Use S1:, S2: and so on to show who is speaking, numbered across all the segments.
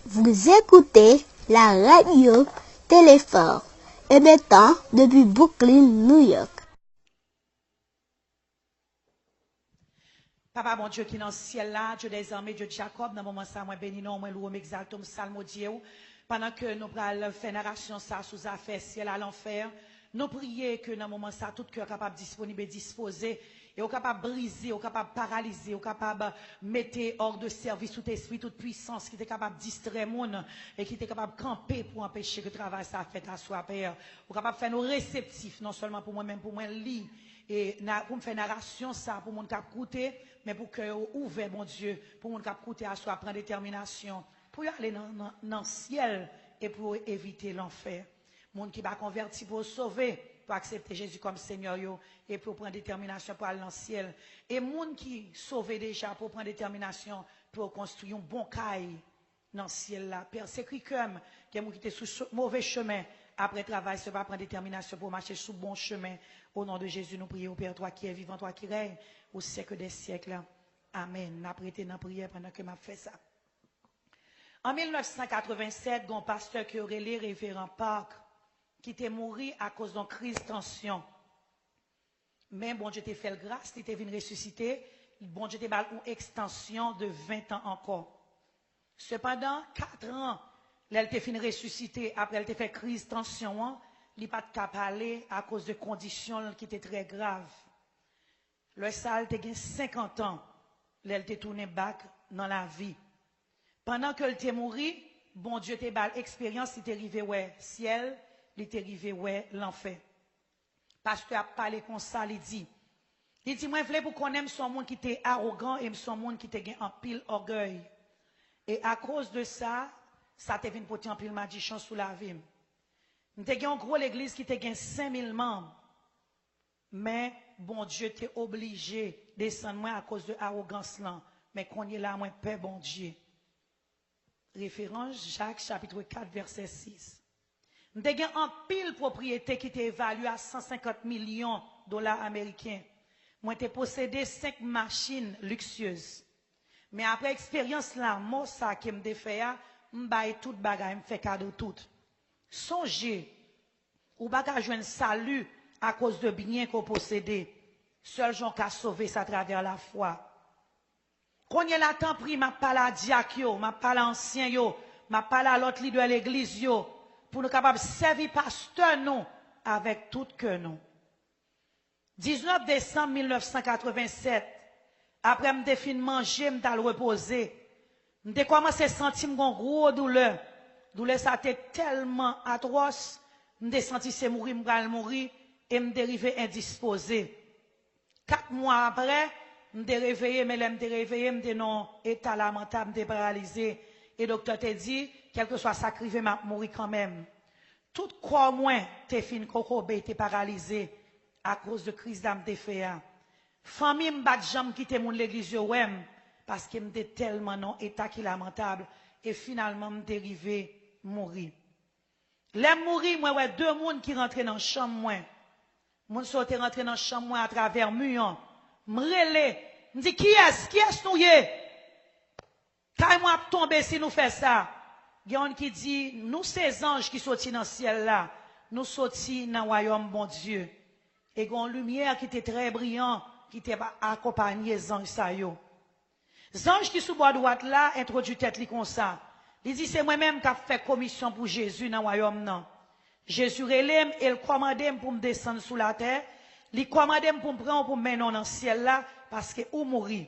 S1: Vous écoutez la radio Téléfort, émettant depuis Brooklyn, New York.
S2: Papa, bon Dieu qui est dans le ciel là, Dieu des armées, Dieu de Jacob, dans le moment ça, moi béni, non, moi loué, m'exalte, m'salmodie, pendant que nous prenons faire narration ça sous affaire ciel à l'enfer, nous prions que dans le moment ça, tout cœur capable disponible et disposé, et au capable briser, au capable paralyser, au capable mettre hors de service tout esprit, toute puissance qui est capable de distraire monde et qui est capable de camper pour empêcher que le travail ça fait à soi, Père. Au capable de faire nous réceptifs, non seulement pour moi-même, pour moi, lire. Et pour me faire narration ça, pour mon cap coûter, mais pour que ouvert, mon Dieu, pour mon cap coûter à soi, prendre détermination, pour y aller dans le ciel et pour éviter l'enfer. Monde qui va convertir pour sauver, pour accepter Jésus comme Seigneur yo, et pour prendre détermination pour aller dans le ciel. Et monde qui sauve déjà pour prendre détermination pour construire un bon caille dans le ciel là. Père, c'est comme qui était sur mauvais chemin. Après travail, se va prendre détermination pour marcher sur bon chemin. Au nom de Jésus, nous prions, Père, toi qui es vivant, toi qui règnes au siècle des siècles. Amen. N'a prêté dans la prière pendant que m'a fait ça. En 1987, un pasteur qui aurait les révérend Park, qui était mort à cause d'une crise de tension. Mais bon Dieu t'a fait le grâce, il était venu ressusciter. Bon Dieu t'a fait une extension de 20 ans encore. Cependant, 4 ans, elle t'a fini ressusciter, après elle t'a fait crise de tension, il n'a pas de parler à cause de conditions qui étaient très graves. Le sale t'a gagné 50 ans, elle t'a tourné back dans la vie. Pendant qu'elle était morte, bon Dieu t'a fait l'expérience, il t'est arrivé ouais ciel, il t'est arrivé ouais l'enfer. Pasteur a parlé comme ça, il dit, moi je voulais pour qu'on aime son monde qui était arrogant et son monde qui était en pile orgueil. Et à cause de ça, ça t'a venu porter en pile magicien sous la vie. Nous avons une grosse église qui a 5000 membres. Mais bon Dieu t'est obligé de descendre moins à cause de l'arrogance là. Mais qu'on y est là, moins paix bon Dieu. Référence Jacques chapitre 4 verset 6. Nous avons un pile propriété qui était évaluée à 150 millions de dollars américains. Moi, j'ai possédé 5 machines luxueuses. Mais après expérience là, moi, ça qui me fait, je baille tout bagage, me fait cadeau tout. Songez, ou bagage jouer un salut à cause de biens qu'on possède. Seul gens qui a sauvé ça à travers la foi. Quand il y a la temps pris, m'a parlé à diacre yo, m'a parlé à ancien yo, m'a parlé à l'autre leader de l'église yo, pour nous capables de servir pasteur nous avec tout cœur nous. 19 décembre 1987, après me défini manger, me dal reposer, me commencé à sentir une gros douleur. Douleur ça était tellement atroce, me senti c'est mourir, me mourir et me dérivé indisposé. 4 mois après, me réveillé, mais me réveillé, me non état lamentable, me paralysé et docteur t'a dit quel que soit sacrifié, m'a mourir quand même. Tout corps moins t'es fin coco t'es paralysé à cause de crise d'âme t'es fait. Famille m'bat jambe quitter mon l'église ouais parce que m'était tellement non état qui lamentable et finalement me dérivé mourir. L'aime mourir moi ouais 2 monde qui rentraient dans chambre moi. Mon sortait rentrer dans chambre moi à travers mur. M'relé, me dit qui est nous yé? Quand moi tomber si nous fait ça. Gyan qui dit nous ces anges qui sortis dans le ciel là, nous sortis dans le royaume bon Dieu. Et une lumière qui était très brillante qui était accompagné des anges ça yo. Les anges qui sous bois droite là introduit tête li comme ça. Il dit c'est moi-même qui a fait commission pour Jésus dans le royaume non. Jésus relève et il commande pour me descendre sous la terre, il commande pour me prendre pour me mener dans le ciel là parce que ou mourir.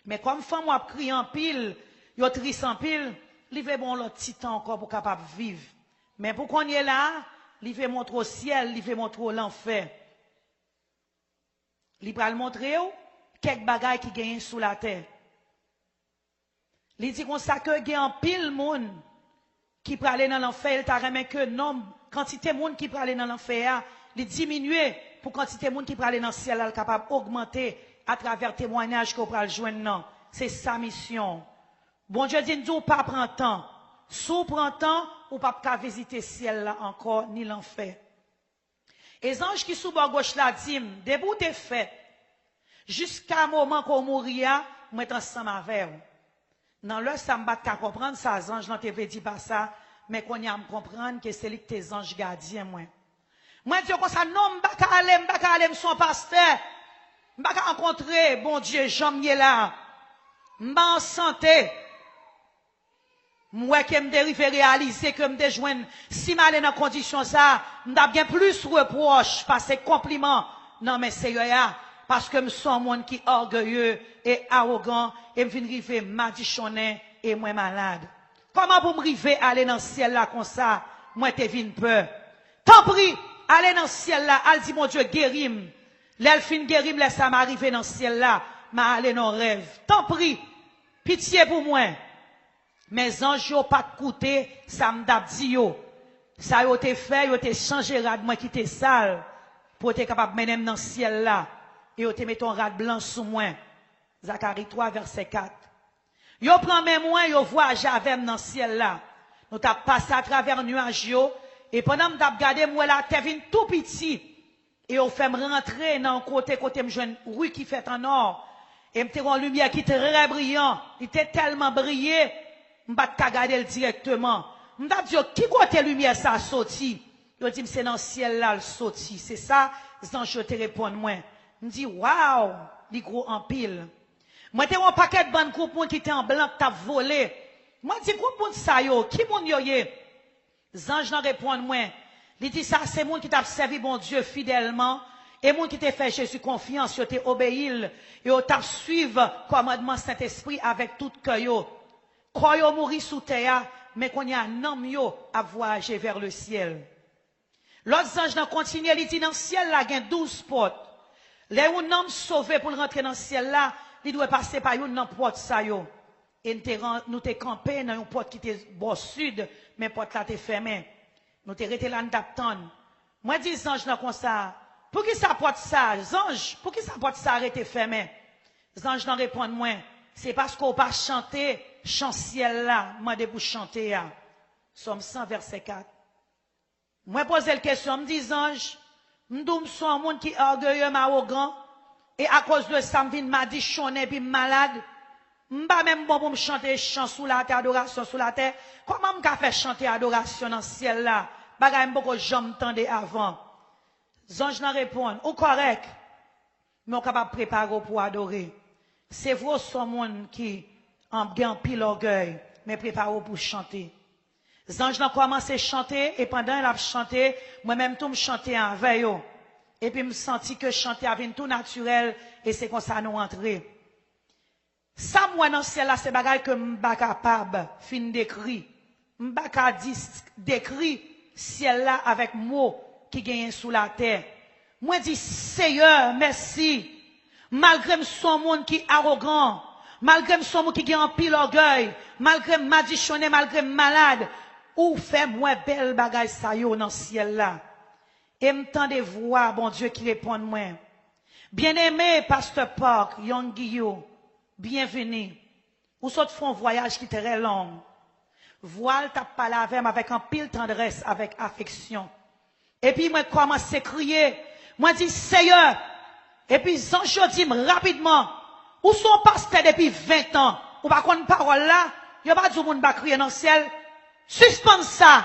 S2: Mais comme femme a crié en pile, yo triste en pile, il veut bon l'autre petit temps encore pour capable vivre. Mais pour qu'on y est là, il veut montrer au ciel, il veut montrer l'enfer. Il va le montrer quelques bagailles qui gagnent sous la terre. Il dit qu'on ça que gagne en pile monde qui peut aller dans l'enfer, il t'a remis que nombre quantité de monde qui peut aller dans l'enfer, il diminuer pour quantité de monde qui peut aller dans le ciel, elle capable d'augmenter à travers témoignages qu'on peut joindre. C'est sa mission. Bon Dieu dit nous pas prendre temps. Sous prend temps ou pas visiter le ciel là encore ni l'enfer. Et les anges qui sous bord gauche là dit debout t'es fait jusqu'à un moment qu'on mourir, moi ensemble avec vous. Dans le ça me bat qu'à comprendre ça, ange n'en te dit pas ça, mais qu'on y a me comprendre que c'est lui que tes anges gardiens, moi. Moi, dis comme ça, non, m'baka aller, son pasteur. M'baka rencontrer, bon Dieu, j'en y là. M'ba en santé. Moi, que m'dérive réaliser que m'de joindre, si m'allais dans condition ça, m'da bien plus reproche, parce que compliment. Non, mais c'est ya, parce que m'sons un monde qui orgueilleux et arrogant, et m'vin rive madichonné et moi malade. Comment pour m'river aller dans le ciel là comme ça, moi te vin peur. Tant pis, aller dans le ciel là, elle dit mon Dieu, guérim. L'elfine guérim, laisse ça m'arriver dans le ciel là, m'a aller dans le rêve. Tant pis, pitié pour moi. Mes anges n'ont pas coûté, ça m'd'a dit yo. Ça yo te fait, yo te changé rad moi qui te sale, pour être capable de mener dans le ciel là. Et yo te met ton rad blanc sous moi. Zacharie 3, verset 4. Yo prend mes moi, yo voyage avec dans le ciel là. Nous t'a passé à travers nuage yo, et pendant que m't'a regardé moi là, t'es venu tout petit. Et yo fait me rentrer dans le côté me joindre rue qui fait en or. Et m'te une lumière qui était très brillant, il était tellement brillé, m'pas ta regarder directement. M't'a dit qui côté lumière ça sorti? Yo dit c'est dans le ciel là le sorti. C'est ça, je te réponds moi. M'dit waouh, li gros en pile. Moi t'ai un paquet de bonnes groupes qui étaient en blanc qui t'a volé. Moi dis groupe ça yo, qui moun yo yé? Zange n'en répond moi. Il dit ça c'est moun qui t'a servi bon Dieu fidèlement et moun qui t'a fait Jésus confiance, yo t'a obéi et yo t'a suivre commandement Saint-Esprit avec tout cœur yo. Quand yo mouri sous terre, mais qu'on y a un homme yo à voyager vers le ciel. L'autre ange n'a continué, il dit dans le ciel là, il y a 12 portes. Les un homme sauvé pour rentrer dans le ciel là, il doit passer par une porte ça yo. Et nous t'es campé dans une porte qui était bord sud, mais porte là t'es fermée. Nous t'es resté là d'attendre. Moi dis ange là comme ça. Pour qui ça porte ça, ange? Pour qui ça porte ça arrêté fermé? Ange n'en répond moins. C'est parce qu'on pas chanter chant ciel là, moi de pour chanter là. Somme 100 verset 4. Moi pose la question, me dis ange, m'doum son un monde qui est orgueilleux, arrogant, et à cause de ça, m'vin m'a dit chonné puis malade. M'ba même bon pour me chanter chant sous la terre, adoration sous la terre. Comment m'ka fait chanter adoration dans le ciel là? Bagay m'boko j'en tendais avant. Ange n'en répond, ou correct, mais on capable préparer pour adorer. C'est vous son monde qui en pile orgueil, mais préparez pour chanter. Les anges ont commencé à chanter, et pendant qu'ils ont chanté, moi-même tout me chantais avec eux. Et puis me senti que chanter avait tout naturel, et c'est comme ça nous rentrer. Ça, moi, dans ce ciel là, c'est bagay que m'ba capable, fin d'écrit. M'ba capable d'écrit ciel là avec mots qui gagnent sous la terre. Moi, dis, Seigneur, merci. Malgré son monde qui est arrogant, malgré son monde qui a un pile orgueil, malgré madichonné, malgré malade, ou fait moi belle bagaille ça yo dans le ciel là. Et m'tendez voir, bon Dieu, qui répond moi. Bien-aimé, Pasteur Park, Young Guillaume, bienvenue. Ou saute font un voyage qui est très long. Voile t'a parlé avec un pile tendresse, avec affection. Et puis moi commence à crier. Moi dis Seigneur. Et puis Zanjo dit rapidement. Où sont pasteur depuis 20 ans? Ou pas qu'on parole là? Y'a pas du monde va crier dans le ciel. Suspends ça.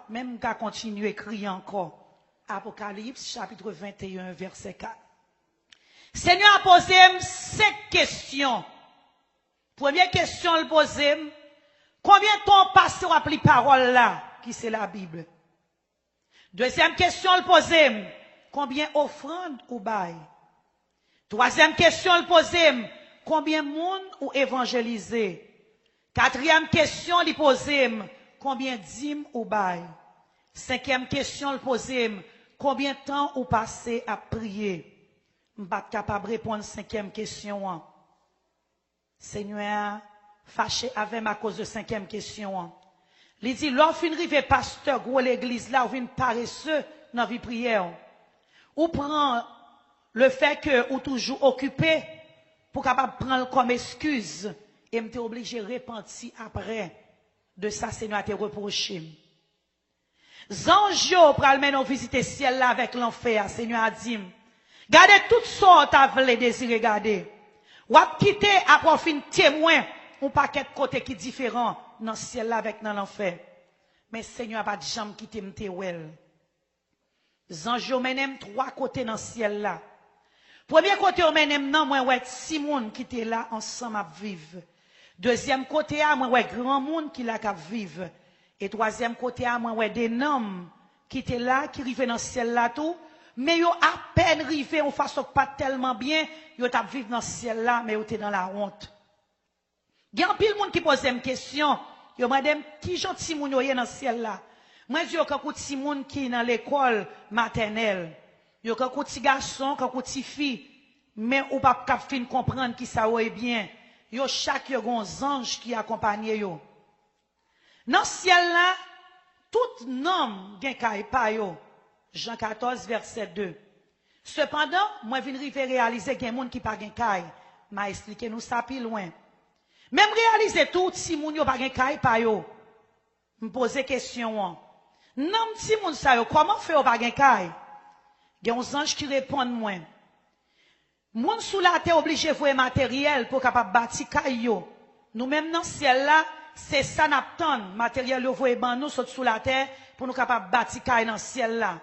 S2: Même qu'à continuer à crier encore. Apocalypse chapitre 21 verset 4. Seigneur a posé 5 questions. Première question, il pose, combien de temps passe à appeler parole là, qui c'est la Bible? Deuxième question, il pose, combien offrandes ou bail? Troisième question, il pose, combien de monde ou évangélisé? Quatrième question, il pose, combien dîmes ou bail? Cinquième question, il pose, combien de temps ou passé à prier? Je ne suis pas capable de répondre à la cinquième question. Seigneur, fâché avec moi à cause de la cinquième question. Il dit, lorsqu'on arrive pasteur, gros l'église là, ou vient paresseux dans la vie prière. Ou prend le fait que ou toujours occupé pour capable prendre comme excuse et m'était obligé de repentir après de ça, Seigneur, te reproché. Zanjo pral men visiter ciel là avec l'enfer, Seigneur a dit. Gardez toutes sortes à vle désir regarder. Ou ap quitter après fin témoin un paquet de côtés qui différents dans le ciel là avec dans l'enfer. Mais Seigneur a pas de jambe qui t'aime well. Zanj yo menem trois côtés dans le ciel là. Premier côté yo menem nan moi ouais six moun qui était là ensemble à vivre. Deuxième côté à moi ouais grand monde qui là qui vivre. Et troisième côté à moi ouais des noms qui étaient là qui rivaient dans le ciel là tout, mais yo à peine rivé en façon pas tellement bien, yo t'a vivre dans le ciel là mais yo était dans la honte. Il y a un pile monde qui pose une question, yo madame qui gentil moun yo dans le ciel là. Moi je quand petit moun qui dans l'école maternelle, yo quand petit garçon, quand petit fille, mais ou pas cap fin comprendre qui ça est bien. Yo chaque yo gon ange qui accompagne yo. Dans le ciel là, tout nom gen kay pa yo. Jean 14 verset 2. Cependant, moi vinn rive réaliser gen moun qui pa gen kay. M'a expliqué nous ça plus loin. Même réaliser tout si moun yo pa gen kay pa yo. Me poser question. Non si moun sa yo comment fait ou pa gen kay? Gen un ange qui répondent moi. Moun sous la terre obligé voir matériel pour capable bâti kay yo. Nous même dans ciel là, c'est ça n'attend matériel yo voye ban nous sous la terre pour nous capable bâti kay dans ciel là.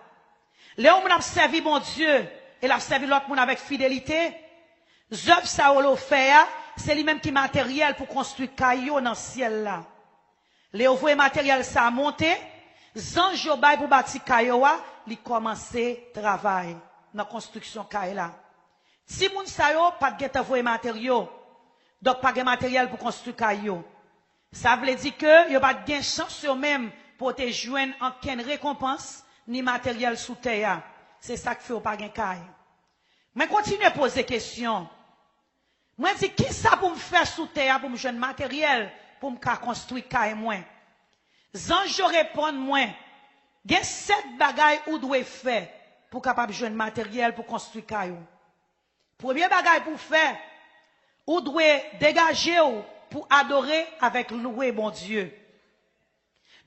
S2: Là on a servi mon Dieu et l'a servi l'autre monde avec fidélité. Zœuvre ça ou fait c'est lui même qui matériel pour construire kay yo dans ciel là. Là on voye matériel ça monter, zanj yo bay pour bâti kay yo li commencer travail dans construction kay là. Si moun sa yo pas de geta voye matériaux, donc pas de matériel pour construire kay yo. Ça veut dire que yo pas de chance yo même pour te joindre aucune récompense ni matériel sous terre. C'est ça que fait ou pas gen kay. Mais continue à poser question. Moi dis qui ça pour me faire sous terre pour me joindre matériel pour me construire kay moi. Zanj yo répond moi. Gen 7 bagailles ou doit faire pour capable joindre matériel pour construire kay yo. Premier bagage pour faire, ou doit dégager ou pour adorer avec louer bon Dieu.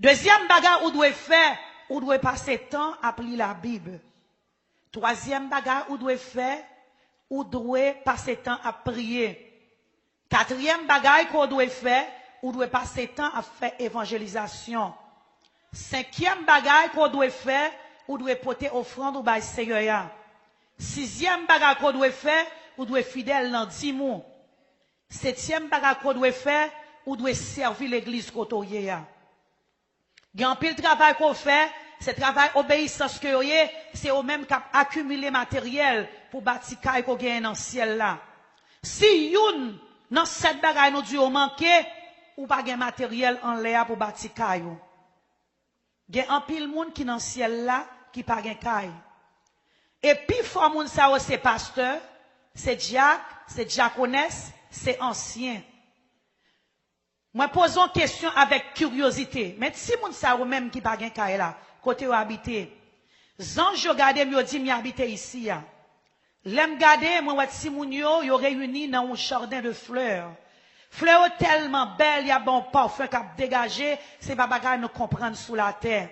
S2: Deuxième bagage ou doit faire, ou doit passer temps à lire la Bible. Troisième bagage ou doit faire, ou doit passer temps à prier. Quatrième bagage qu'on doit faire, ou doit passer temps à faire évangélisation. Cinquième bagage qu'on doit faire, ou doit porter offrande au bail Seigneur. Sixième bagage qu'on doit faire, ou doit fidèle dans 10 mois. Septième bagage qu'on doit faire, ou doit servir l'église côtoyée. Il y a un pile travail qu'on fait, c'est travail obéissance que vous c'est au même cap accumuler matériel pour bâtir kay qu'on gagne dans le ciel là. Si youn dans 7 bagages nous dû manquer, ou pas gain matériel en l'air pour bâtir kay. Il y a un pile monde qui dans le ciel là qui pas gain kay. Et puis, fort moun sa ou c'est pasteur, c'est diacre, c'est diaconesse, c'est ancien. Moi, posons une question avec curiosité. Mais si moun sa ou même qui pas gen kay là, côté ou habité, zanj yo gade m'yo di m'y habité ici ya. L'aime gade, moi, si moun yo réuni dans un jardin de fleurs. Fleurs tellement belles, y a bon parfum k'ap dégagé, c'est pas bagay nous comprendre sous la terre.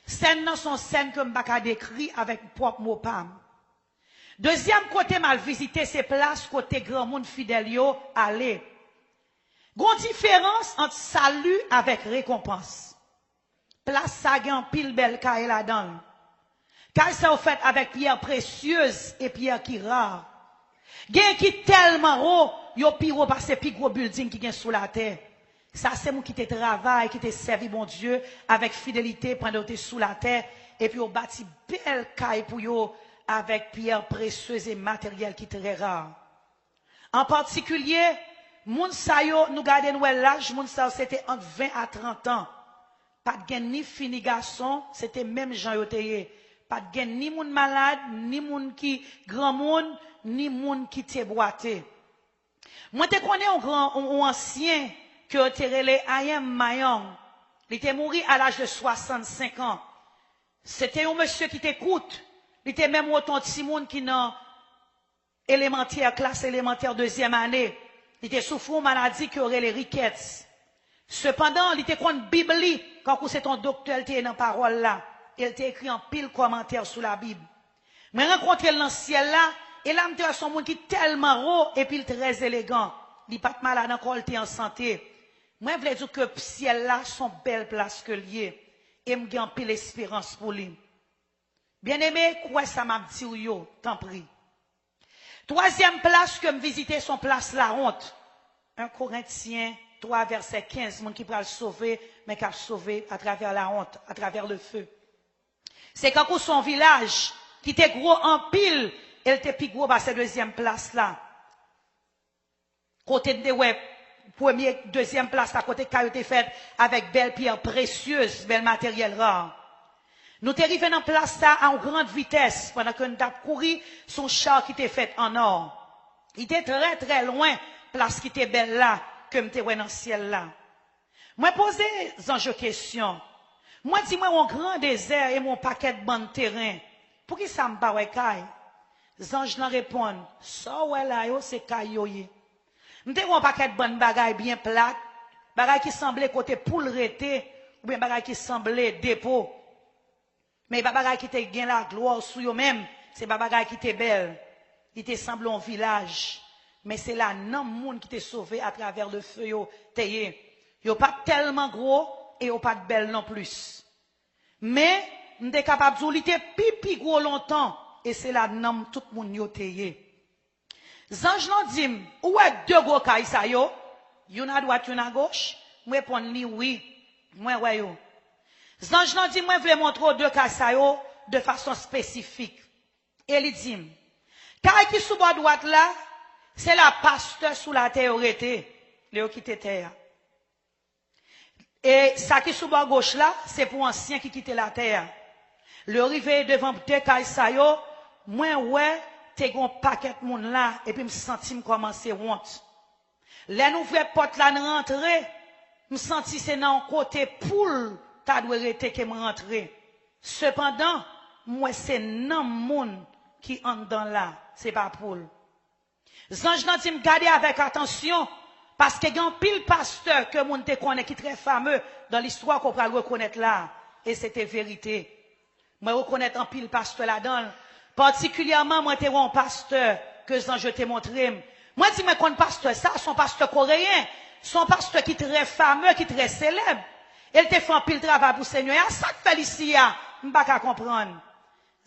S2: Scènes non sont scènes que m'baka décrit avec propre mot pam. Deuxième côté mal visité, c'est place côté grand monde fidèle yo aller. Gon différence entre salut avec récompense. Place ça gen pile belle kay là-dedans. Kay ça fait avec pierre précieuse et pierre qui rare. Gen qui tellement haut, yo pi haut parce pi gros building qui gen sous la terre. Ça, c'est moi qui te travaille, qui te servi, bon Dieu, avec fidélité pendant que tu es sous la terre. Et puis, on bâtit belle caille pour yo, avec pierres précieuses et matériel qui très rare. En particulier, moun sa yo, nous gardons l'âge, moun sa c'était entre 20 à 30 ans. Pas de gen ni fini garçon, c'était même Jean Yoteye. Pas de gen ni moun malade, ni moun qui grand moun, ni moun qui te boité. Moi, te connais un grand, un ancien, que Terele Ayem Mayong, il était mort à l'âge de 65 ans. C'était un monsieur qui t'écoute. Il était même autant de Simone qui dans élémentaire, classe élémentaire deuxième année. Il était souffrant une maladie qui aurait les riquettes. Cependant, il était contre Bible, quand c'est ton docteur, il était dans parole là. Il était écrit en pile commentaire sur la Bible. Mais rencontrer dans le ciel là, et là, il son monde qui est tellement haut et puis très élégant. il pas de malade encore, il est en santé. Moi, je veux dire que le ciel là, son belle place que lié. Et me gagne pile l'espérance pour lui. Bien aimé, quoi ça m'a dit yo, t'en prie. Troisième place que me visiter son place la honte. 1 Corinthiens 3 verset 15, monde qui peut le sauver, mais qui a sauvé à travers la honte, à travers le feu. C'est quand son village, qui était gros en pile, elle était plus gros à cette deuxième place là. Côté de ouais, première, deuxième place à côté qui a été faite avec belles pierres précieuses, bel matériel rare. Nous t'es arrivés dans place là en grande vitesse pendant que nous avons couru son char qui était fait en or. Il était très très loin, place qui était belle là, que m'était dans le ciel là. Moi posé une question. Moi dis moi mon grand désert et mon paquet de bon terrain. Pour qui ça me pas ouais caille? Zange n'en répondent. Ça ouais là yo c'est caille yo. M'était un paquet de bonnes bagailles bien plates, bagailles qui semblaient côté poule rété ou bien bagailles qui semblaient dépôt. Mais pas bagaille qui était gain la gloire sur eux même, c'est pas bagaille qui était belle. Il te semble un village, mais c'est là non monde qui t'est sauvé à travers le feu yo tayé. Yo pas tellement gros et yo pas de belle non plus. Mais m'était capable de dire pipi gros longtemps et c'est là non tout monde yo tayé. Zange nan dim, où est deux gros kay sa yo? Yon à droite, yon à gauche? Moi répond li oui. Moi ouais yo. Zange nan dim, moi vle montrer deux kay sa yo de façon spécifique. Et li dim, kay qui sous bord droite là, c'est la pasteur sous la terre aurait le qui était terre. Et ça qui sous bord gauche là, c'est pour ancien qui quittait la terre. Le rivé devant deux kay sa yo, moi ouais t'es gon paquet de monde là et puis me senti me commencer honte. Les nouvelles porte là rentrer, me senti c'est dans côté poule ta doit rester que me rentrer. Cependant, moi c'est non monde qui entre dans là, c'est pas poule. Zange nan dit me garder avec attention parce que grand pile pasteur que monde te connaît qui très fameux dans l'histoire qu'on va reconnaître là et c'était vérité. Moi reconnaître en pile pasteur là-dedans. Particulièrement, moi, t'es un pasteur que je t'ai montré. Moi, dis-moi qu'on pasteur ça, son pasteur coréen, son pasteur qui est très fameux, qui est très célèbre. Elle te fait un pile travail pour le Seigneur. Et à ça que fait ici, je ne peux pas comprendre.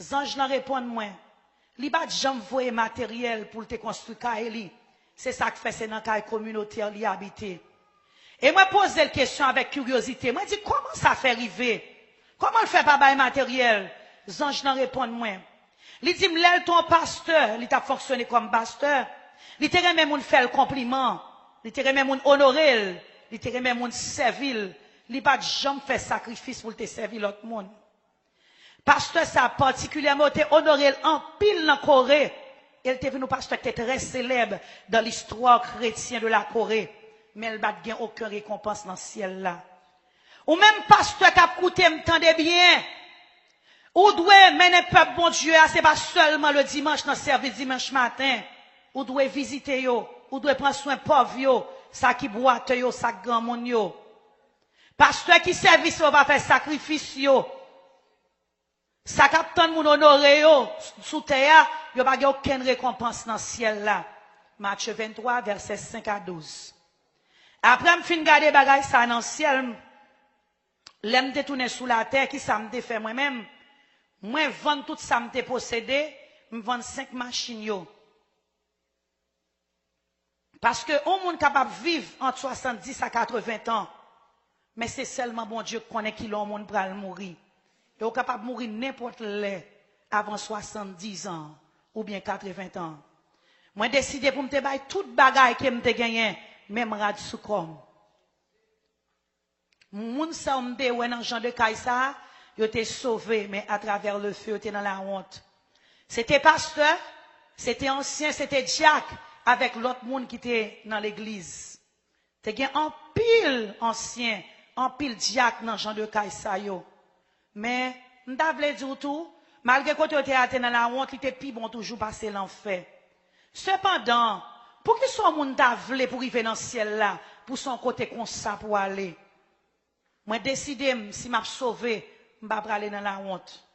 S2: Zange n'en répond moins. Li bat jamais voyer matériel pour te construire Kaeli. C'est ça que fait, c'est dans la communauté li habiter. Et moi, pose la question avec curiosité. Moi, dis, comment ça fait arriver? Comment le fait pas bail matériel? Zange n'en répond moins. Il dit, m'lèl ton pasteur, il t'a fonctionné comme pasteur. Il t'a remis moun faire le compliment. Il t'a remis moun honorer. Il t'a remis moun servir. Il pas jamais fait sacrifice pour te servir l'autre monde. Pasteur, ça particulièrement, t'es honoré en pile dans la Corée. Il était venu pasteur qui était très célèbre dans l'histoire chrétienne de la Corée. Mais il n'a pas aucune récompense dans le ciel là. Ou même pasteur qui a coûté, m'tendez bien. Ou doit mener peuple bon Dieu, c'est pas seulement le dimanche dans le service dimanche matin. Ou doit visiter yo, ou doit prendre soin pauvre yo, ça qui boite yo, ça grand monde yo. Pasteur qui service yo va faire sacrifice yo. Ça captant moun honoré yo sous terre, yo pas aucune récompense dans le ciel là. Matthieu 23 verset 5 à 12. Après me fin garder bagay ça dans le ciel, l'aime détourner sous la terre qui ça me fait moi-même. Moi, vendre tout ça, me possédé, me vendre 5 machines, yo. Parce que, on monde capable de vivre entre 70 à 80 ans. Mais c'est seulement bon Dieu qui connaît qui l'on monde pour mourir. Et on capable de mourir n'importe l'heure avant 70 ans, ou bien 80 ans. Moi, décidé pour me bailler toute bagaille que me gagné, même rad sous comme. Moun sa me de, ouais, dans Jean de Kaïsa, yo t'es sauvé, mais à travers le feu, t'es dans la honte. C'était pasteur, c'était ancien, c'était diacre, avec l'autre monde qui était dans l'église. T'es gen en pile ancien, en pile diacre dans Jean de Kaïsa yo. Mais, m'ta vle dire tout, malgré que tu étais dans la honte, il était plus bon toujours passer l'enfer. Cependant, pour que soit monde ta vle pour arriver dans le ciel là, pour son côté comme ça pour aller. Moi décidé si m'a sauvé, m'pa aller dans la honte.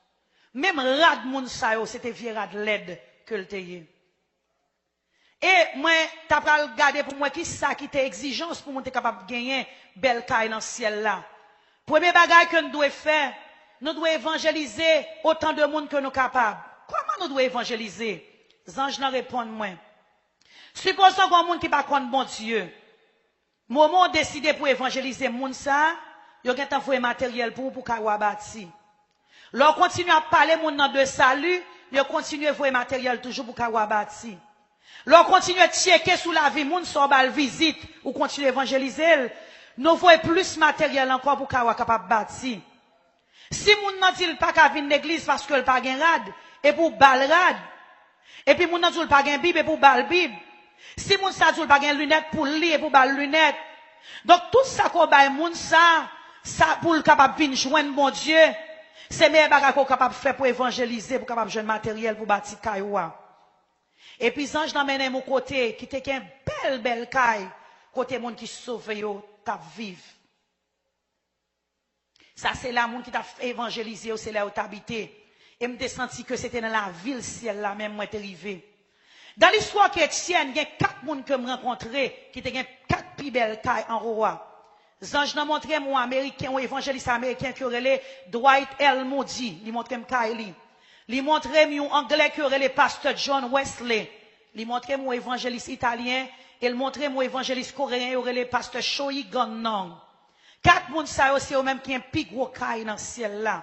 S2: Même rad moun sa yo, c'était vieux rad laid que le teye. Et moi, t'as pas regarder pour moi qui ça qui était exigence pour moi être capable de gagner belle caille dans le ciel là. Premier bagage que nous devons faire, nous devons évangéliser autant de monde que nous sommes capables. Comment nous devons évangéliser? Les anges n'en répondent moi. Supposons qu'on monde qui pas contre bon Dieu. Moment décidé pour évangéliser monde ça, il y a un envoyé matériel pour qu'on bâti. Leur continue à parler monde de salut, il continue à envoyer matériel toujours pour qu'on bâti. Leur continue à checker sous la vie monde sur bal visite ou continue à évangéliser, nous voyons plus matériel encore pour qu'on capable bâti. Si moun nan dit pas qu'à venir l'église parce que le pas gen rad et pour bal rad. Et puis moun nan dit pas gen bible et pour bal bible. Si moun sa dit pas gen lunettes pour lire et pour bal lunettes. Donc tout ça qu'on bail moun ça pour le capable venir joindre bon Dieu, c'est meilleur bagage qu'on capable faire pour évangéliser, pour capable joindre matériel pour bâtir cailloua. Et puis ange n'amène mon côté qui te une belle caille côté moun qui sauve yo t'a vivre. Ça, c'est là, moun qui t'a évangélisé, c'est là où t'as habité. Et me senti que c'était dans la ville ciel là, même moi t'es arrivé. Dans l'histoire chrétienne, il y a 4 moun que me rencontré, qui te 4 plus belles cailles en roi. Zange n'a montré moi américain, ou évangéliste américain qui aurait Dwight L. Moody, il montré Kylie. Il montré un anglais qui aurait pasteur John Wesley. Il montré moi évangéliste italien, et il montré moi évangéliste coréen, il aurait pasteur Choi Gon-nong. 4 moun sa yo c'est eux même qui un pi gros caille dans le ciel là.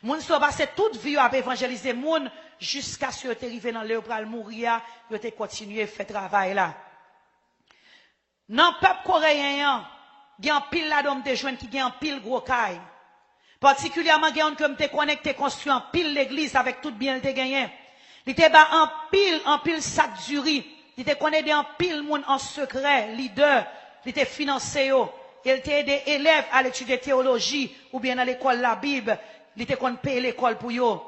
S2: Moun so passé toute vie à évangéliser moun jusqu'à ce que tu arrivé dans l'heure pour mourir, yo te continuer faire travail là. Dans peuple coréen, il y a un pile là d'homme te joindre qui a un pile gros caille. Particulièrement il y a un comme te connecté construit un pile l'église avec tout bien te gagné. Il te ba un pile sac du riz, il te connaît un pile moun en secret, leader, il te financé yo. Il t'a aidé élèves à l'étude de théologie ou bien à l'école de la Bible. Il t'a qu'on paye l'école pour yo.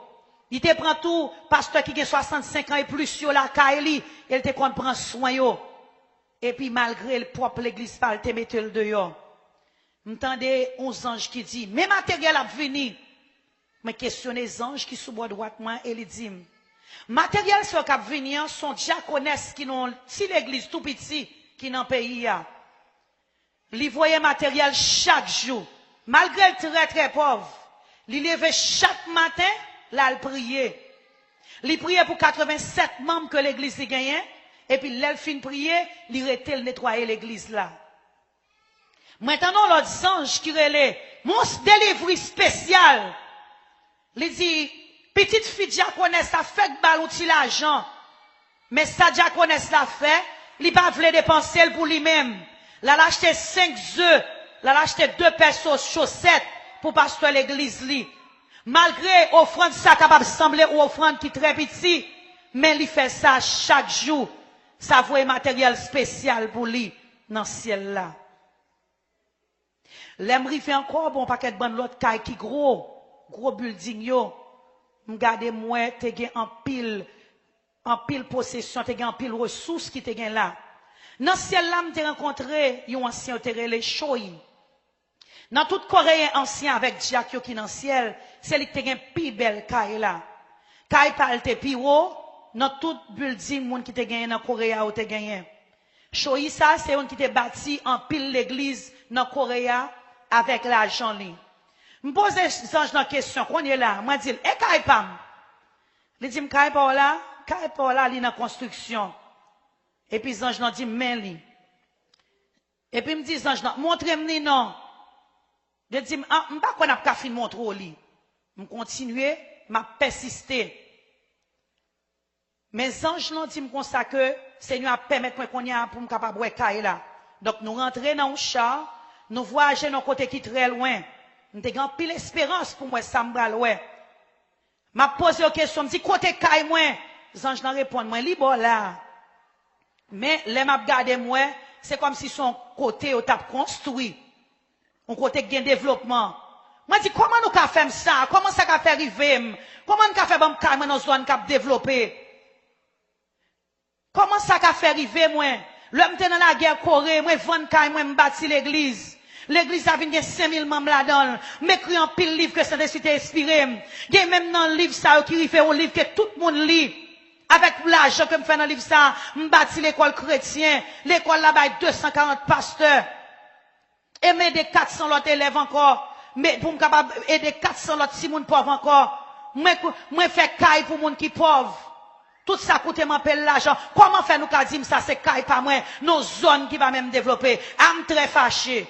S2: Il te prend tout, pasteur qui a 65 ans et plus yo la Kaili, il te qu'on prend soin yo. Et puis malgré le propre l'église il te mette le dehors. M'entendez 11 anges qui dit, mais matériel a venu. Mais questionner les anges qui sous bois droite moi et les dit, matériel sur cap venir sont diaconesses qui n'ont si l'église tout petit qui n'en pays a. Li voyait matériel chaque jour. Malgré le très pauvre. Li levait chaque matin, là, il priait. Li priait pour 87 membres que l'église y gagnait. Et puis, l'elle fin prier, li rete le nettoyer l'église là. Maintenant, l'autre ange qui relait, mon délivre spécial. Li dit, petite fille diaconesse, ça fait que balouti l'argent. Mais ça diaconesse l'a fait, li pas voulait dépenser pour lui-même. Là, l'a acheté 5 œufs. Là, l'a acheté 2 paires de chaussettes pour pasteur l'église li. Malgré offrande ça capable sembler ou offrande qui très petit, mais il fait ça chaque jour. Ça voit matériel spécial pour lui dans le ciel là. L'aimerie fait encore bon paquet de bonne l'autre caille qui gros building yo. M'gade moi te gen en pile possession, te gen en pile ressources qui te gen là. Dans ce ciel là, m'te rencontré yon ancien terrelé Choi. Dans tout Coréen ancien avec Diak qui dans le ciel, c'est lui qui te gen pi belle caille là. Caille parle te pi haut, dans tout building moun qui te gen dans Corée ou te gen. Choi ça c'est on qui te bâti en pile l'église dans Corée avec l'argent li. M'pose ange dans question, qu'on est là, moi dit, caille pam. Il dit caille pas là, li dans construction. Et puis, les anges n'ont dit, mais li. Et puis, me dit, les anges n'ont montrez-moi non. Je dis, je ne sais pas qu'on a pas fini de montrer li. Je continue, je persister. Mais les anges n'ont dit, comme ça que, Seigneur a permis qu'on y a pour me capable de voir là. Donc, nous rentrons dans un char, nous voyageons dans côté qui est très loin. Nous avons pile espérance pour moi, ça me va loin. Je pose une question, je me dis, côté caille moi. Les anges n'ont répondu, moi, libre là. Mais les m'a regardé moi, c'est comme si son côté au tap construit. Un côté qui a un développement. Moi dis comment nous ka faire ça? Comment ça ka faire arriver? Comment nous ka faire bon caille dans zone cap développer? Comment ça ka faire arriver moi? L'homme dans la guerre Corée, moi vendre caille moi me bâti l'église. L'église a venu 5000 membres là-dedans. M'écrit un pile livre que Saint-Esprit t'a inspiré. Il y a même dans le livre ça qui fait un livre que tout le monde lit. Avec l'argent que me fait dans le livre ça, me bâti l'école chrétienne, l'école là-bas 240 pasteurs. Et m'aider 400 autres élèves encore. Mais pour me capable aider 400 autres si moun pauvre encore. Moi fait caille pour moun qui pauvre. Tout ça coûte m'appelle l'argent. Comment faire nous qu'à dire ça c'est caille pas moi, nos zones qui va même développer. Am très fâché.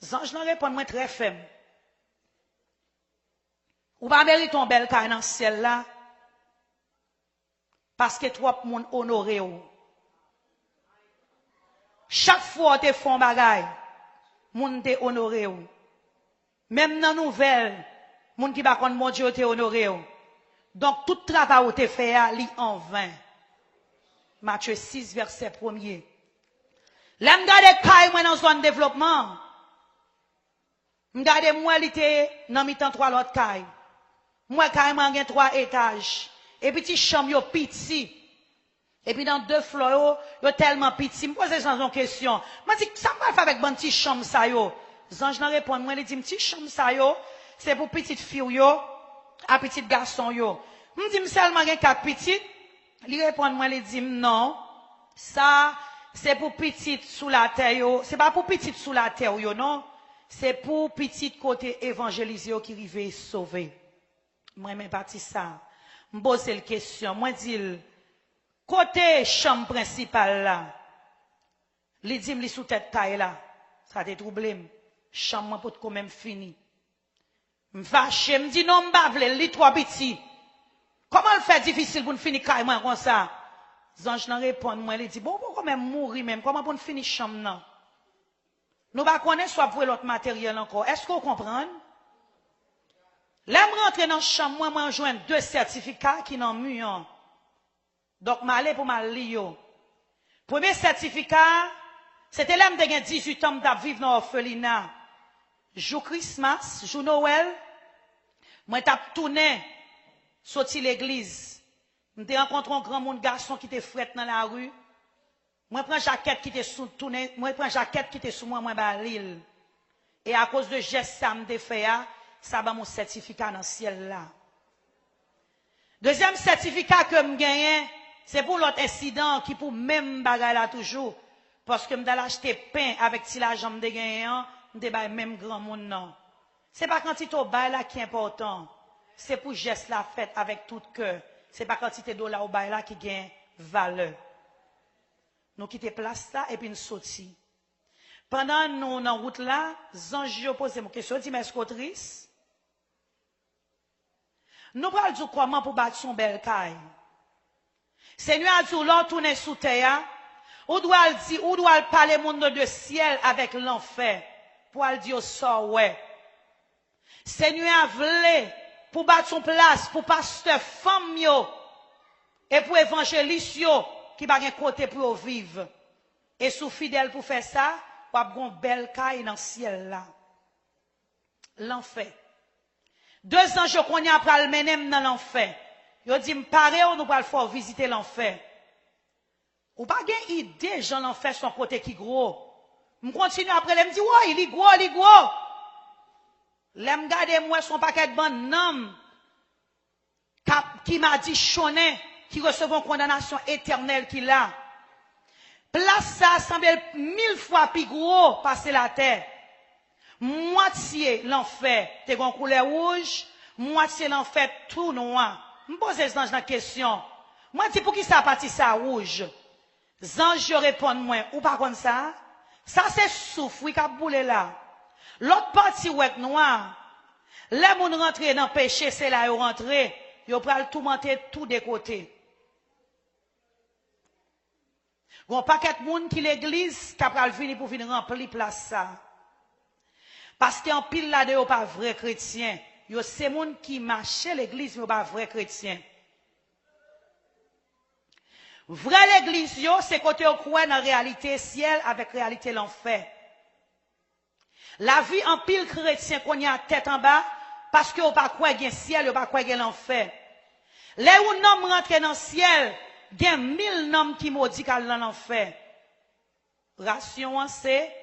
S2: Zange n'en répond moi très faible. Ou pas mérite un bel caille dans le ciel là. Parce que trop moun honoré ou. Chaque fois te font bagay, moun te honoré ou. Même dans nouvelle, moun qui va kon mon Dieu te honoré ou. Donc tout travail ou te fait à li en vain. Matthieu 6 verset 1er. L'aime garder kay moi dans zone développement. M'gade moi li te dans mi temps 3 l'autre kay. Moi kay moi gen 3 étages. Et puis petit chambre yo petit. Et puis dans 2 floors yo tellement petit. Me pose une question. Moi dis ça va faire avec bon petit chambre ça yo. Zange nan répond moi il dit petit chambre ça yo, c'est pour petite fille yo, à petit garçon yo. Me dit seulement gen 4 petites. Il répond moi il dit non. Ça c'est pour petite sous la terre yo, c'est pas pour petite sous la terre yo non. C'est pour petite côté évangélisé yo qui rive sauver. Moi même parti ça. Me pose la question, moi dit côté chambre principale là. Li dit li sous tête taille là. Ça te troublé. Chambre pour quand même fini. M'fâché, me dit non m'ba vle, li trop petit. Comment le fait difficile pour finir carrément comme ça? Zange nan répond moi, il dit bon pour quand même mourir même, comment pour finir chambre non? Nous pas connaître soit pour l'autre matériel encore. Est-ce qu'on comprend? Là me rentrer dans chambre moi joindre 2 certificats qui n'en mur. Donc m'aller pour m'aller yo. Premier certificat, c'était là me te gen 18 ans m'ta vivre dans orphelinat. Jour Christmas, jour Noël, moi t'a tourné sorti l'église. M'te rencontré un grand monde garçon qui était fret dans la rue. Moi prends jaquette qui était sous tourné, moi prends jaquette qui était sous moi ba l'île. Et à cause de geste ça me fait ça ba mon certificat dans ciel là. Deuxième certificat que me gagné, c'est pour l'autre incident qui pour même bagay là toujours parce que me d'aller acheter pain avec ti l'argent me gagné, me bay même grand monde non. C'est pas quantité au bail là qui est important. C'est pour geste la fête avec tout cœur. C'est pas quantité dollar au bail là qui gagne valeur. Nous quitter place là et puis nous sorti. Pendant nous dans route là, Zange posé mon question, dit mais est-ce qu'on triste? Nous parlons du comment pour battre son bel caille. Seigneur a dit l'on tourne sous terre, ou doit dire, ou doit parler monde de ciel avec l'enfer pour le dire ça ouais. Seigneur a voulu pour battre son place pour pasteur femme yo et pour évangéliste yo qui va un côté pour vivre. Et sous fidèle pour faire ça, ou a une belle caille dans le ciel là. L'enfer. 2 ans je connais après le menem dans l'enfer. Yo dit m'pare ou nous pas le faire visiter l'enfer. Ou pas gen idée Jean l'enfer son côté qui gros. Me continue après me dit ouais, il est gros. L'aime garder moi son paquet de bonnes nom qui m'a dit choné qui recevons condamnation éternelle qu'il a. Place ça semble 1000 fois plus gros passer la terre. Moitié l'enfer te gon couleur rouge, moitié l'enfer tout noir. Me pose Zange la question. Moi dis pour qui ça parti ça rouge? Zange répond moi ou pas comme ça? Ça c'est souffle qui a boulé là. L'autre partie ouek noir. Les moun rentré dans péché, c'est là yo rentré, yo pral tout monter tout des côtés. Gon paquet moun qui l'église qui pral venir pour venir remplir place ça. Parce qu'en pile là de yo pas vrai chrétien. Yo c'est moun qui marche l'église mais pas vrai chrétien. Vrai l'église yo c'est côté on croit dans réalité ciel avec réalité l'enfer. La vie en pile chrétien qu'on y a tête en bas parce que on pas croire gen ciel, on pas croire gen l'enfer. Les où nom rentre dans ciel, gen 1000 noms qui maudit dans l'enfer. Ration c'est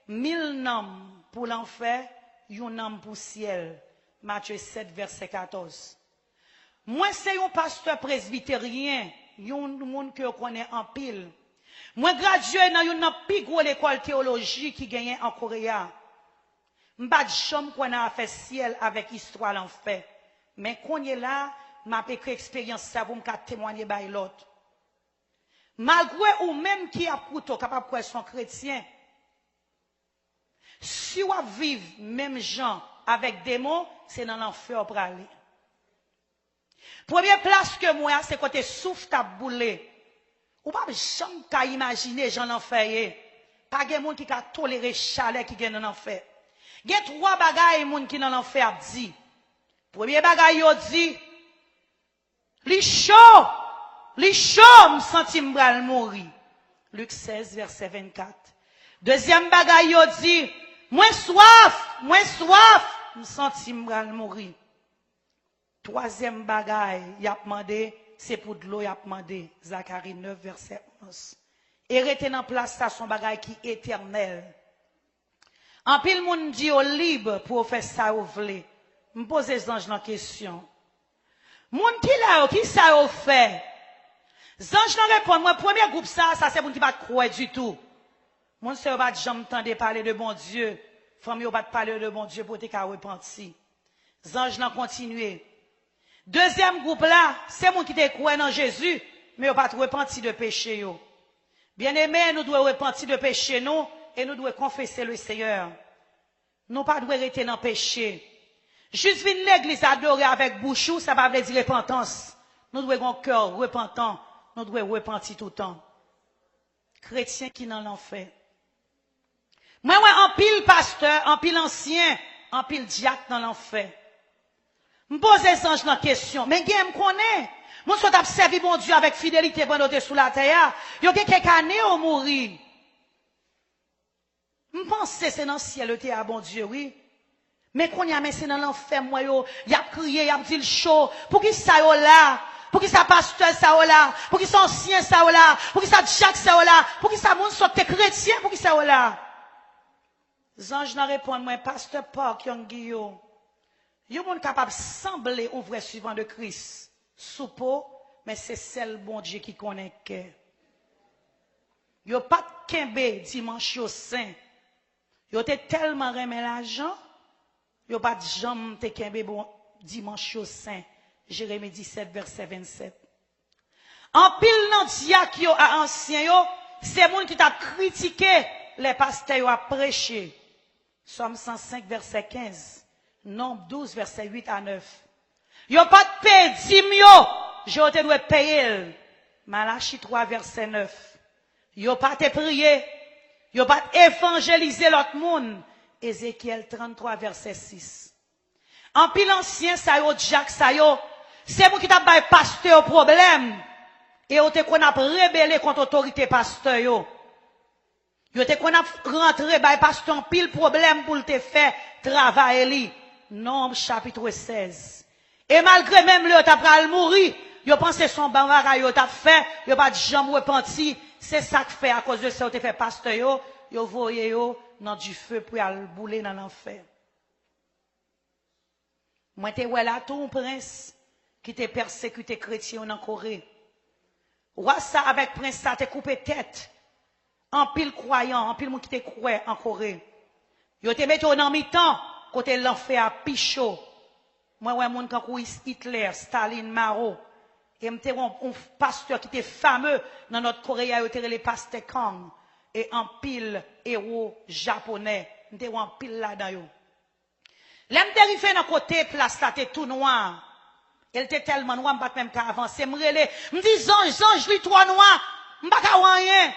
S2: 1000 noms pour l'enfer, un nom pour ciel. Matthieu 7 verset 14. Moi c'est un pasteur presbytérien yon moun que connaît en pile. Moi gradué dans une plus grosse école théologie qui gagne en Corée. M'pas de chambre qu'on a fait ciel avec histoire l'enfer. Mais qu'on est là, m'a écrit expérience ça pour me témoigner by l'autre. Malgré ou même qui a plutôt capable de son chrétien, si on vivre même gens avec des mots, c'est dans l'enfer pour aller. Première place que moi, c'est côté souffle t'a boulé. Ou pas jamais qu'à imaginer j'en enfer. Pas de monde qui a toléré chaleur qui gagne dans l'enfer. Il y a trois bagailles moun qui dans l'enfer dit. Premier bagaille yo dit, li chaud, me senti m'bral mourir. Luc 16 verset 24. Deuxième bagaille yo dit, moins soif, me senti m'bral mourir. Troisième bagaille, y a demandé, c'est pour de l'eau, y a demandé. Zacharie 9 verset 11. Et rester dans place ça son bagaille qui est éternel. En pile moun dit au libre pour faire ça ou vle. Me pose les anges la question. Moun qui là qui ça ou fait? Anges nan répond moi premier groupe ça c'est moun qui pas croire du tout. Moun sœur pas jamais entendre parler de bon Dieu. Famille pas parler de bon Dieu pour te ka repentir. Anges nan continuer. Deuxième groupe là, c'est moun qui te croire dans Jésus mais pas repentir de péché yo. Bien-aimés, nous devons repentir de péché nous et nous devons confesser le Seigneur. Nous pas devons rester dans le péché. Juste venir l'église adorer avec bouchou, ça va veut dire repentance. Nous devons avoir un cœur repentant. Nous devons repentir tout le temps. Chrétiens qui dans l'enfer. Moi, en pile pasteur, en pile ancien, en pile diacre dans l'enfer. Me pose les anges la question. Mais qui me connaît? Moi, soit servi bon Dieu avec fidélité pendant que sous la terre. Il y a quelques années au mourir. Je pense que c'est dans le ciel, le à bon Dieu, oui. Mais quand il y a c'est dans l'enfer, moi, il y a crié, il y a dit le chaud. Pour qui ça là? Pour qui ça pasteur ça là? Pour qui ça ancien ça là? Pour qui ça Jacques ça là? Pour qui ça monde soit chrétien? Pour qui ça là? Les anges n'ont répondu, moi, pasteur Park, Young Guillaume. Ils sont capables de sembler un vrai suivant de Christ. Soupeau, mais c'est celle bon Dieu qui connaît que. Yo pas de kembe dimanche au saint. Yo te tellement remet l'argent, yo pas de jambe te kembe bon dimanche au saint. Jérémie 17 verset 27. En pile nan diak yo à ancien yo, c'est moun qui t'a critiqué les pasteurs yo a prêché. Somme 105 verset 15. Nombre 12 verset 8 à 9. Yo pas de paye dim yo, je te dois payer. Malachie 3 verset 9. Yo pas te prier, yo pas évangéliser l'autre monde. Ézéchiel 33 verset 6. En pile ancien ça yo Jacques ça yo, c'est moi qui t'a bay pasteur problème. Et yo te qu'on a rebellé contre autorité pasteur yo. Yo te qu'on a rentré bay pasteur en pile problème pour te faire travailler li. Nombre chapitre 16. Et malgré même le t'a pral mourir, yo pense son bavara yo t'a fait, yo pas de jamais repenti, c'est ça que fait à cause de ça te fait pasteur yo voyé yo dans du feu pour aller bouler dans l'enfer. Moi te ouais là tout un prince qui te persécuté chrétien en Corée. Roi ça avec prince ça te coupé tête. En pile croyant, en pile monde qui te croit en Corée. Yo te mette dans mi-temps côté l'enfer à pichot. Moi, ouais, mon quand Hitler, Staline, Mao, et m'te un pasteur qui était fameux dans notre Corée, il était les pasteurs Kang, et en pile héros japonais, m'te en pile là-dedans yo. L'aime dérivé dans côté place là, t'es tout noir. Elle était tellement noire, m'pas même qu'à avancer, m'rele, m'dit zange, lui toi noir, m'pas qu'à rien.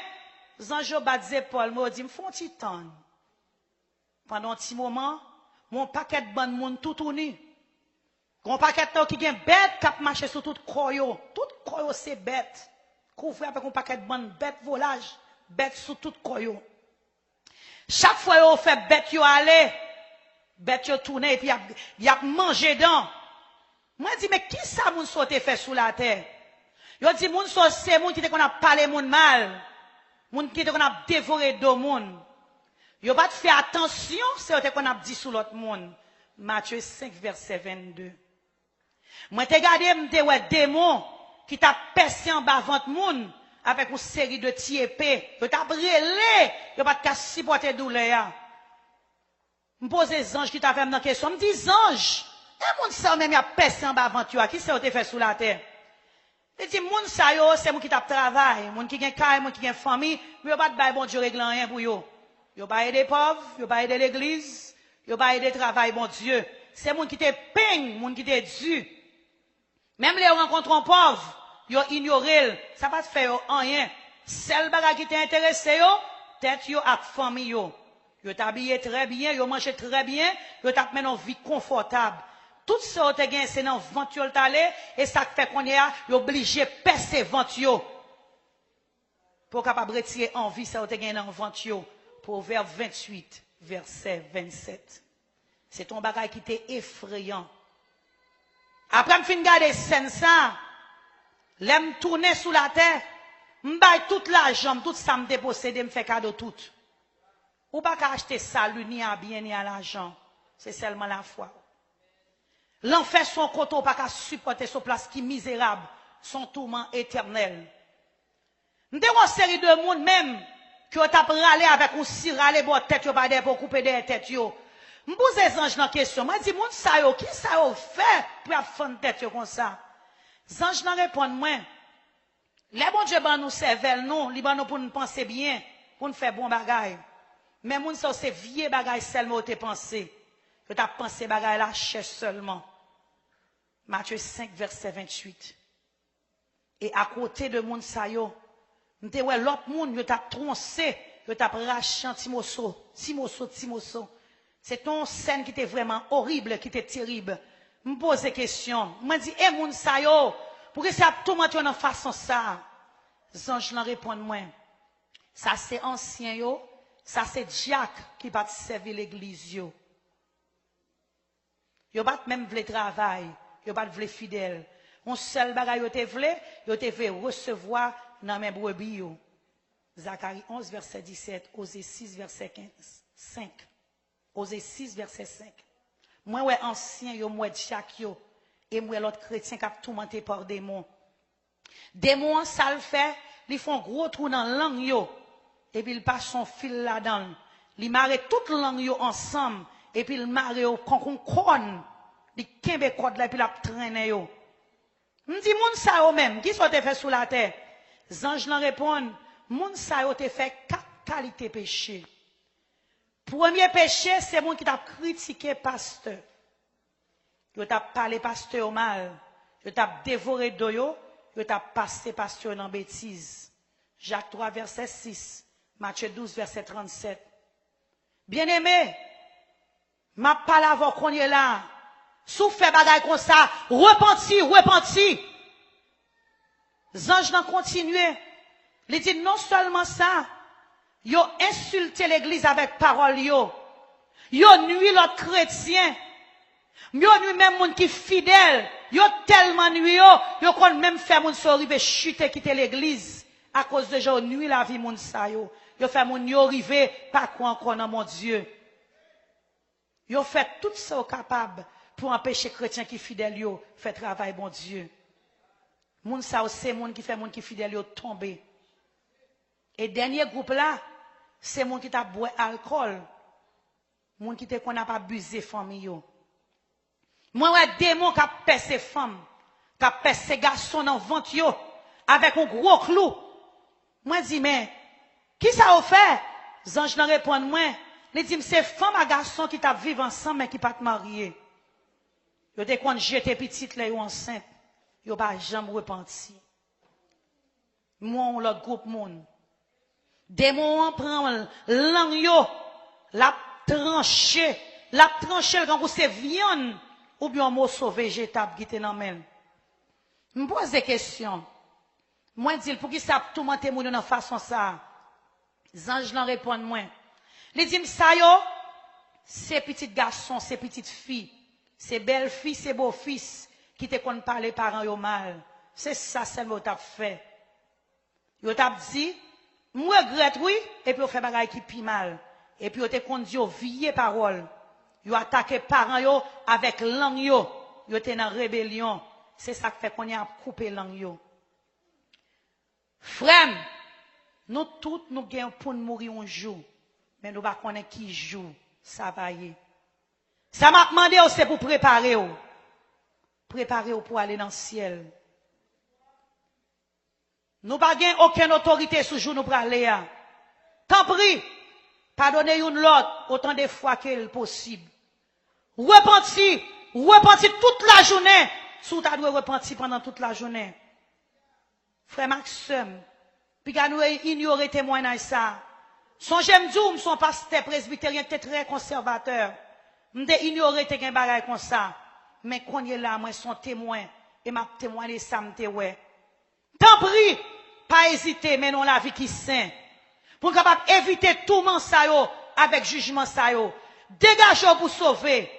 S2: Zange bat Paul, me dit, m'font petit temps. Pendant un petit moment, mon paquet de bonne monde tout tourné. Gon paquet qui gen bête qui marche sur tout koyo. Tout koyo c'est bête. Couvre avec un paquet de bonne bête volage, bête sur tout koyo. Chaque fois yo fait bête yo aller, bête yo tourner et puis y a mangé dedans. Moi dis mais qui ça moun sote fait sous la terre? Yo dit moun so c'est moun qui te qu'on a parlé moun mal. Moun qui te qu'on a dévoré do moun. Yo pas fait attention, c'est ce qu'on a dit sous l'autre monde. Matthieu 5 verset 22. Moi te gardé m'te ouais démon qui t'a percé en bas ventre moun avec une série de petits épées. Yo t'a brûlé, yo pas de supporter douleur. Me pose les anges qui t'a fait une question, me dit ange, et moun sa même y a percé en bas ventre qui c'est te fait sous la terre. Il dit moun sa yo c'est moun qui t'a travail, moun qui gen caille, moun qui gen famille, mais yo pas de bail bon Dieu régler rien pour yo. Yo pas aider pauvres, yo pas aider l'église, yo pas aider travail bon Dieu. C'est moun qui te peigne, moun qui te dû. Même les rencontres en pauvre, yo ignoré, ça pas te faire rien. Seul bagage qui t'intéresse yo, tête yo ak famille yo. Yo t'habillé très bien, yo mangé très bien, yo t'a mené une vie confortable. Tout ça te gagne c'est dans ventre yo t'allé et ça fait qu'on est obligé percer ventre yo. Pour capable retirer envie ça te gagne dans ventre yo. Proverbe 28 verset 27. C'est ton bagage qui t'est effrayant. Après me fin garder scène ça, l'aime tourner sous la terre, m'baille toute l'argent, tout ça me déposséder, me fait cadeau tout. Ou pas qu'à acheter ça, ni à bien, ni à l'argent. C'est seulement la foi. L'enfer son coteau, pas qu'à supporter son place qui misérable, son tourment éternel. Nous avons une série de monde même, qui ont râlé avec un si râlé pour tête, yo pas pour couper des têtes, yo. M'pose les anges dans question. Moi, dis, moun sa yo, qui ça yo fait pour faire tête yo comme ça? Les anges n'en répondent moins. Les bon Dieu, nous servent, non, li ban nous pour nous penser bien, pour nous faire bon bagay. Mais moun sa c'est vieux bagay seulement te pensé. Que t'as pensé bagay la cherche seulement. Matthieu 5, verset 28. Et à côté de moun sa yo, nous te wè l'autre moun, yo t'a troncé, yo t'a raché un petit morceau. C'est ton scène qui était vraiment horrible, qui était terrible. Me pose des questions. Me dit, eh, moun sa yo, pour que ça tout monde en façon ça? Les anges n'en répondent moins. Ça c'est ancien yo, ça c'est Diacre qui va servir l'église yo. Yo pas même vle travail, yo pas vle fidèle. On seul bagay yo te vle recevoir dans mes brebis yo. Zacharie 11 verset 17, Osée 6 verset 15, 5. Osée 6 verset 5. Moi ouais ancien yo, moi Diacre yo, et moi l'autre chrétien qui a tourmenté par démons. Démons ça le fait, ils font gros trou dans langue yo. Et puis il passe son fil là-dedans. Il marre toute langue yo ensemble. Et puis il marre yo kon. Il kembe code là et puis il a traîné yo. Me dit moun sa yo même, qui soit te fait sous la terre? Les anges leur répondent, moun sa yo te fait 4 qualités péché. Premier péché, c'est moun qui t'a critiqué pasteur. Yo t'a parlé pasteur mal. Yo t'a dévoré de yo t'a passé pasteur dans bêtise. Jacques 3 verset 6. Matthieu 12, verset 37. Bien-aimé, ma parole qu'on est là, sous fait bagaille comme ça, repenti. Les anges n'ont continué. Ils disent non seulement ça, ils ont insulté l'église avec parole, ils ont nuit l'autre chrétien, ils ont nuit même moun qui fidèle, ils ont tellement nuit, ils ont même fait moun s'arriver chuter quitter l'église à cause de gens nuit la vie moun sa yo. Yo fait moun yo rive pas quoi encore dans mon Dieu. Yo fait tout ça capable pour empêcher chrétien qui fidèle yo fait travail bon Dieu. Moun sa c'est moun qui fait moun qui fidèle yo tomber. Et dernier groupe là, c'est moun qui t'a boire alcool. Moun qui te qu'on a pas abusé famille yo. Moi ouais démon qui a percé femme, qui a percé garçon dans ventre yo avec un gros clou. Moi dis mais qui ça a fait? Les anges n'en répondent moins. Ils disent, c'est femme et garçon qui t'a vivre ensemble mais qui pas te marier. Ils te qu'on jeter petite là ou enceinte. Ils pas jamais repenti. Moi on l'autre groupe monde. Démon prend langue yo, la trancher quand c'est viande ou bien un morceau végétable qui te dans même. Me pose des questions. Moi dis pour qui ça tout monter moun dans façon ça? Les anges n'en répondent moins. Les disent ça yo, c'est petits garçons, c'est petites filles, c'est belles filles, c'est beaux fils qui te connaissent pas les parents yo mal. C'est ça seulement t'a fait. Yo t'a dit, moi regrette oui, et puis on fait bagaille qui pi mal. Et puis on te conduit au vieille parole. Yo attaqué parents yo avec langue yo. Yo te dans rébellion. C'est ça qui fait qu'on a coupé langue yo. Frère, nous tous, nous gagnons pour nous mourir un jour. Mais nous ne connaissons pas qui joue. Ça va y. Ça m'a demandé, c'est pour préparer. Préparer pour aller dans le ciel. Nous n'avons aucune autorité sur jour nous pour aller. Tant pis, pardonnez une l'autre autant de fois qu'il possible. Repentir toute la journée. Si tu dois repentir pendant toute la journée. Frère Maxime, puis quand nous ignorer témoignage ça. Son j'aime dire, son pasteur presbytérien était très conservateur. M'de ignorer te gen bagay comme ça. Mais quand il est là, moi son témoin et m'a témoigné ça m'te ouais. Tant pis, pas hésiter mais non la vie qui saint. Pour capable éviter tout man ça yo avec jugement ça yo. Dégagez pour sauver.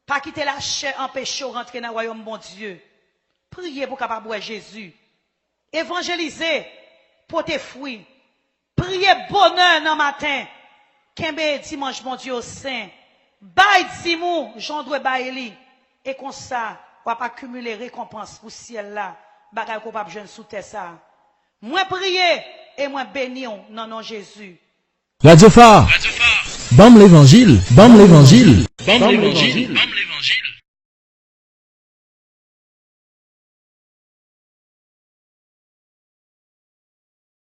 S2: Pas quitter la chair empêcher rentrer dans le royaume bon Dieu. Priez pour capable voir Jésus. Évangéliser pour tes fruits. Priez bonheur dans le matin. Kembe dimanche bon Dieu au saint. Bail dimou, j'en dois bailler. Et comme ça, on va pas accumuler récompense pour ciel là. Bagay qu'on pas jeune sous terre ça. Moi prier et moi bénir dans nom Jésus.
S3: Radio Phare. Bam l'évangile. Bam l'évangile. Bam l'évangile.